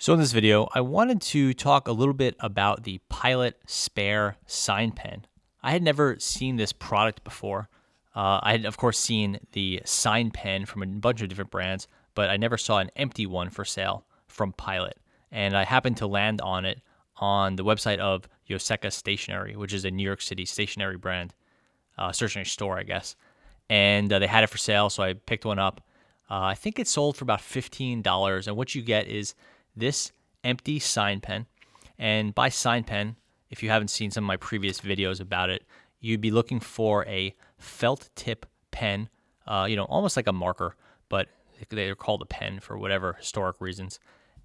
So in this video, I wanted to talk a little bit about the Pilot Spare Sign Pen. I had never seen this product before. I had, of course, seen the sign pen from a bunch of different brands, but I never saw an empty one for sale from Pilot. And I happened to land on it on the website of Yoseka Stationery, which is a New York City stationery brand, stationery store, I guess. And they had it for sale, so I picked one up. I think it sold for about $15, and what you get is this empty sign pen. And by sign pen, if you haven't seen some of my previous videos about it, you'd be looking for a felt tip pen, almost like a marker, but they're called a pen for whatever historic reasons.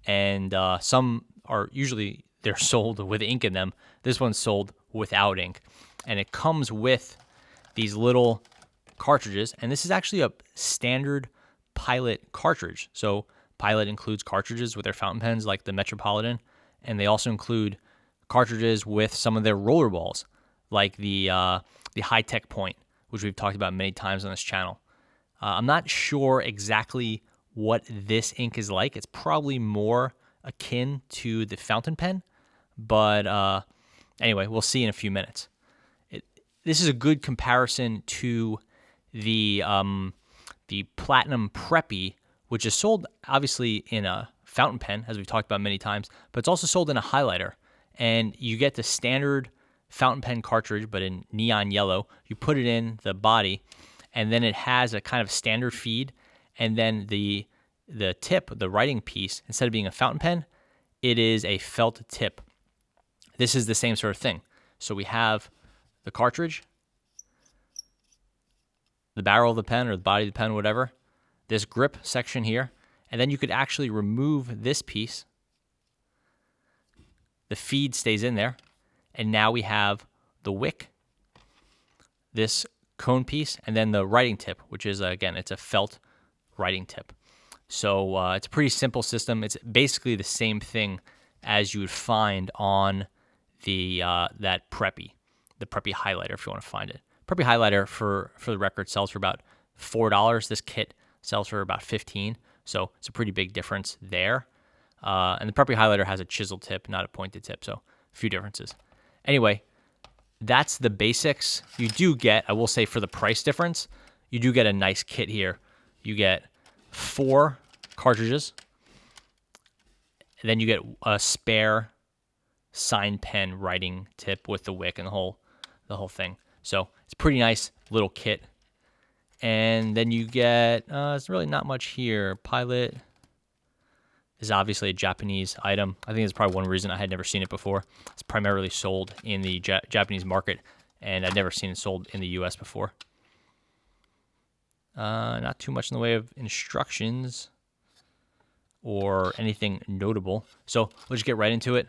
And some are usually they're sold with ink in them. This one's sold without ink, and it comes with these little cartridges. And this is actually a standard Pilot cartridge. So Pilot includes cartridges with their fountain pens like the Metropolitan, and they also include cartridges with some of their roller balls like the high-tech point, which we've talked about many times on this channel. I'm not sure exactly what this ink is like. It's probably more akin to the fountain pen, but anyway, we'll see in a few minutes. This is a good comparison to the Platinum Preppy, which is sold obviously in a fountain pen, as we've talked about many times, but it's also sold in a highlighter. And you get the standard fountain pen cartridge, but in neon yellow. You put it in the body, and then it has a kind of standard feed. And then the tip, the writing piece, instead of being a fountain pen, it is a felt tip. This is the same sort of thing. So we have the cartridge, the barrel of the pen or the body of the pen, whatever, this grip section here, and then you could actually remove this piece. The feed stays in there, and now we have the wick, this cone piece, and then the writing tip, which is, again, it's a felt writing tip. So it's a pretty simple system. It's basically the same thing as you would find on the that Preppy, the Preppy highlighter, if you want to find it. Preppy highlighter, for the record, sells for about $4. This kit sells for about $15, so it's a pretty big difference there. And the Preppy highlighter has a chisel tip, not a pointed tip, so a few differences. Anyway, that's the basics. You do get, I will say, for the price difference, you do get a nice kit here. You get 4 cartridges, and then you get a spare sign pen writing tip with the wick and the whole thing. So it's a pretty nice little kit. And then you get, it's really not much here. Pilot is obviously a Japanese item. I think that's probably one reason I had never seen it before. It's primarily sold in the Japanese market, and I'd never seen it sold in the US before. Not too much in the way of instructions or anything notable. So we'll just get right into it.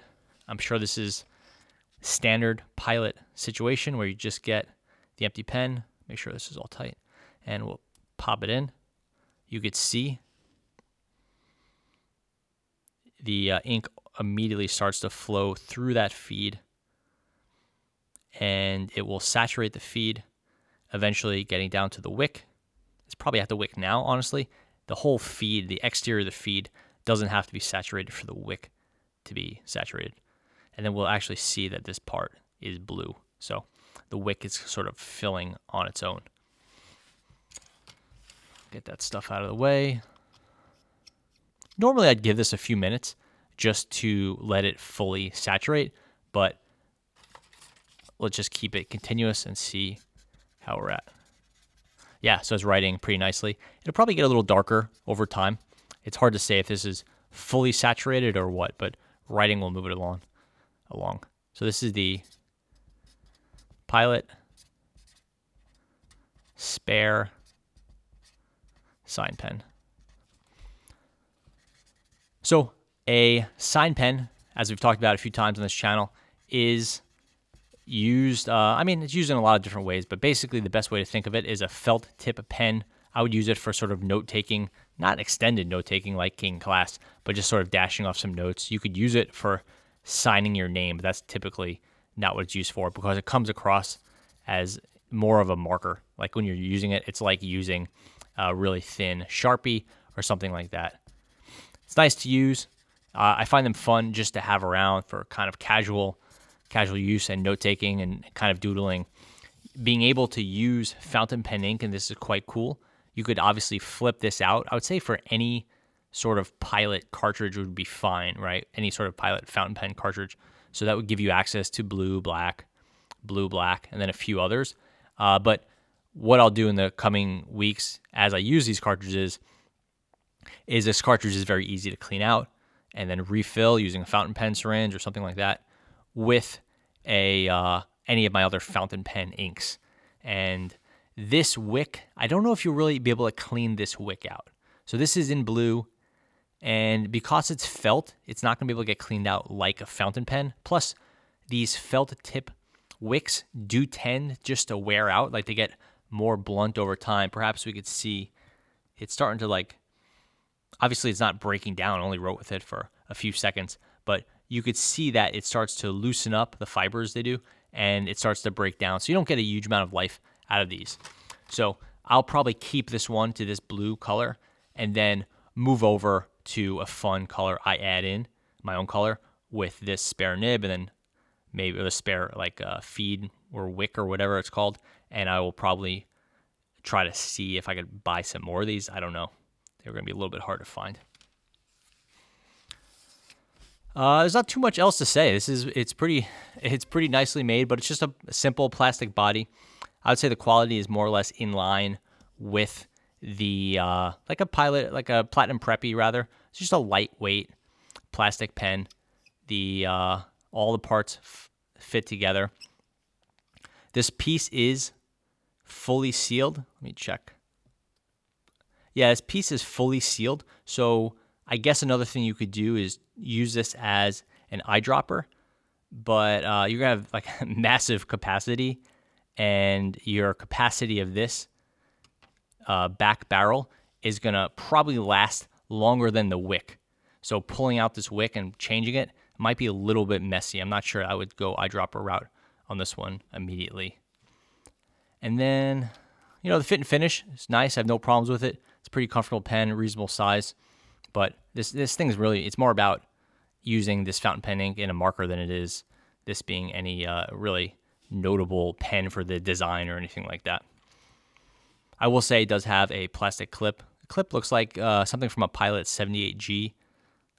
I'm sure this is standard Pilot situation where you just get the empty pen. Make sure this is all tight, and we'll pop it in. You could see the ink immediately starts to flow through that feed, and it will saturate the feed, eventually getting down to the wick. It's probably at the wick now, honestly. The whole feed, the exterior of the feed, doesn't have to be saturated for the wick to be saturated. And then we'll actually see that this part is blue. So the wick is sort of filling on its own. Get that stuff out of the way. Normally I'd give this a few minutes just to let it fully saturate, but let's just keep it continuous and see how we're at. Yeah, so it's writing pretty nicely. It'll probably get a little darker over time. It's hard to say if this is fully saturated or what, but writing will move it along. So this is the Pilot Spare sign pen. So a sign pen, as we've talked about a few times on this channel, is used, it's used in a lot of different ways, but basically the best way to think of it is a felt tip pen. I would use it for sort of note-taking, not extended note-taking like in class, but just sort of dashing off some notes. You could use it for signing your name, but that's typically not what it's used for because it comes across as more of a marker. Like when you're using it, it's like using a really thin Sharpie or something like that. It's nice to use. I find them fun just to have around for kind of casual use and note taking and kind of doodling. Being able to use fountain pen ink, and this is quite cool. You could obviously flip this out. I would say for any sort of Pilot cartridge would be fine, right? Any sort of Pilot fountain pen cartridge. So that would give you access to blue, black, and then a few others. But what I'll do in the coming weeks as I use these cartridges is this cartridge is very easy to clean out and then refill using a fountain pen syringe or something like that with any of my other fountain pen inks. And this wick, I don't know if you'll really be able to clean this wick out. So this is in blue, and because it's felt, it's not going to be able to get cleaned out like a fountain pen. Plus, these felt tip wicks do tend just to wear out, like they get more blunt over time. Perhaps we could see it's starting to obviously it's not breaking down, I only wrote with it for a few seconds, but you could see that it starts to loosen up the fibers they do, and it starts to break down. So you don't get a huge amount of life out of these. So I'll probably keep this one to this blue color and then move over to a fun color I add in, my own color, with this spare nib and then maybe the spare feed or wick or whatever it's called. And I will probably try to see if I could buy some more of these. I don't know. They're going to be a little bit hard to find. There's not too much else to say. It's pretty nicely made, but it's just a simple plastic body. I would say the quality is more or less in line with the like a Platinum Preppy rather. It's just a lightweight plastic pen. The all the parts fit together. This piece is fully sealed. Let me check. Yeah, this piece is fully sealed. So I guess another thing you could do is use this as an eyedropper, but you're gonna have massive capacity, and your capacity of this back barrel is gonna probably last longer than the wick. So pulling out this wick and changing it might be a little bit messy. I'm not sure I would go eyedropper route on this one immediately. And then, the fit and finish is nice. I have no problems with it. It's a pretty comfortable pen, reasonable size. But this thing is it's more about using this fountain pen ink in a marker than it is this being any really notable pen for the design or anything like that. I will say it does have a plastic clip. The clip looks like something from a Pilot 78G,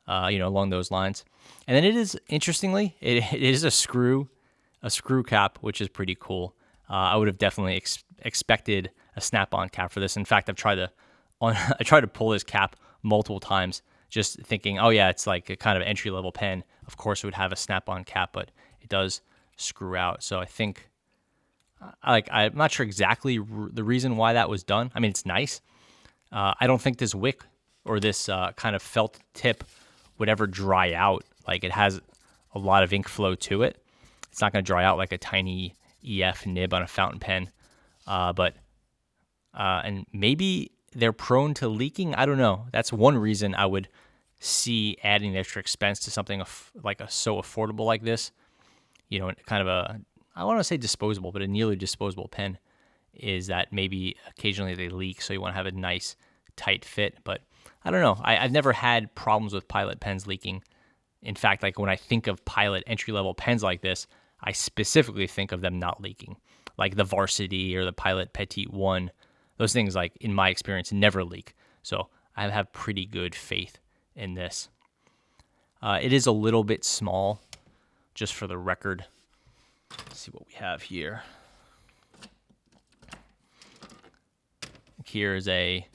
along those lines. And then it is, interestingly, it is a screw cap, which is pretty cool. I would have definitely expected a snap-on cap for this. In fact, I tried to pull this cap multiple times, just thinking, oh yeah, it's like a kind of entry-level pen. Of course, it would have a snap-on cap, but it does screw out. So I think, I'm not sure exactly the reason why that was done. I mean, it's nice. I don't think this wick or this kind of felt tip would ever dry out. Like, it has a lot of ink flow to it. It's not going to dry out like a tiny EF nib on a fountain pen. And maybe they're prone to leaking. I don't know. That's one reason I would see adding the extra expense to something so affordable like this. Kind of I want to say disposable, but a nearly disposable pen, is that maybe occasionally they leak, so you want to have a nice tight fit. But I don't know. I've never had problems with Pilot pens leaking. In fact, when I think of Pilot entry-level pens like this, I specifically think of them not leaking. Like the Varsity or the Pilot Petite 1. Those things, in my experience, never leak. So I have pretty good faith in this. It is a little bit small, just for the record. Let's see what we have here. Here is a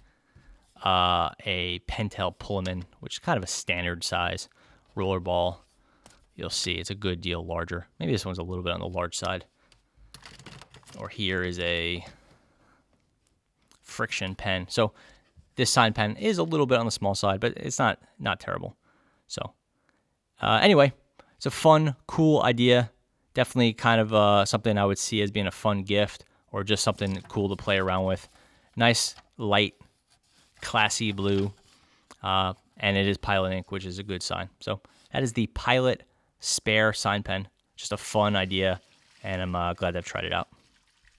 Pentel Pullman, which is kind of a standard size rollerball. You'll see it's a good deal larger. Maybe this one's a little bit on the large side. Or here is a Friction pen. So this sign pen is a little bit on the small side, but it's not terrible. So anyway, it's a fun, cool idea. Definitely kind of something I would see as being a fun gift or just something cool to play around with. Nice, light, classy blue. And it is Pilot ink, which is a good sign. So that is the Pilot Spare sign pen. Just a fun idea, and I'm glad I've tried it out.